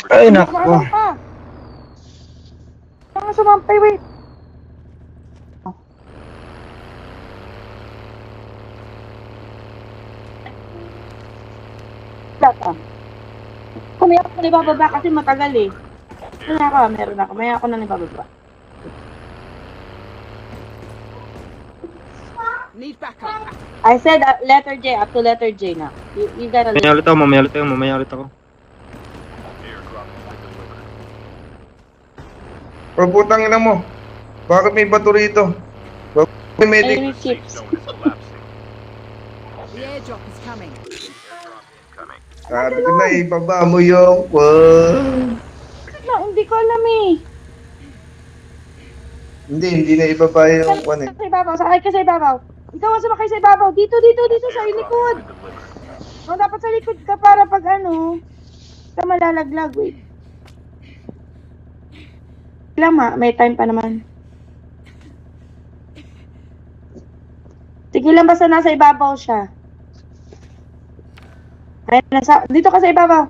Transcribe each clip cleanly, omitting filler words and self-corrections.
Ay, naku. Mga sumampay, wait. Data. Kumaya ako na ibababa kasi matagal eh. Meron ako. May ako na ibababa. Need backup. I said letter J, up to letter J na. You gotta listen. Mamaya ulit ako. O putang ina mo. Bakit may bato rito? Bakit may medic? Ay, chips. The airdrop is coming. Sabi ko na ibaba mo yung... No, hindi ko alam eh. Hindi na ibaba yung... Ano, Sa ibabaw, sakay ka sa ibabaw. Ikaw ang sumakay sa ibabaw. Dito, sa likod. No, dapat sa likod ka para pag ano, ka malalaglag, wait. Lama, may time pa naman. Sige lang basta nasa ibabaw siya. Ay, dito ka sa ibabaw.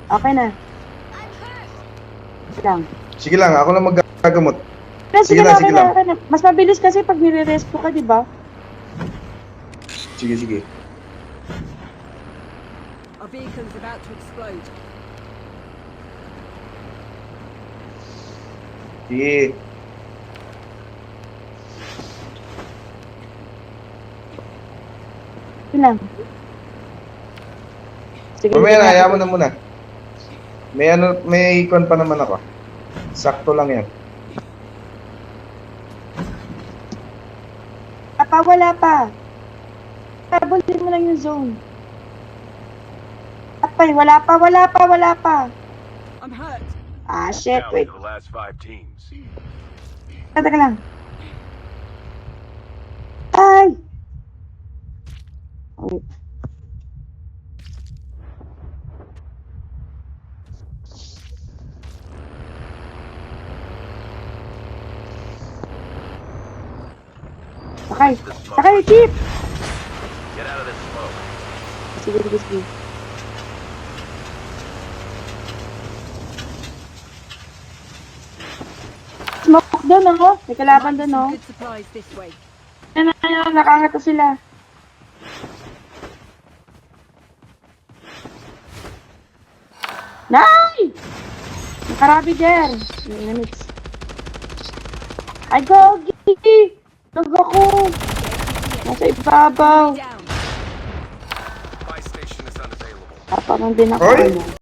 Okay na. sige lang, ako lang magagamot. Sige lang, na, okay na. Mas mabilis kasi pag nire-respo ka, di ba? Sige. Our vehicle is about to explode. Sige. Sige lang. Sige, Mamaya na, ayaw mo na muna. May ikon pa naman ako. Sakto lang yan. Wala pa. Tabulin mo lang yung zone. Apay, wala pa. I'm hurt. Ah, shit, wait. Teka lang. Ay! Wait. Sakay, Chief! Sige. Smoke doon, oh. May kalaban doon, oh. Good supplies this way. Yan, nakangata sila. Nay! Nakarabi dyan. Minutes. Ay, gogi! Log ako. Nasa ibabaw. Down. Parang din ako. Oy! Ano.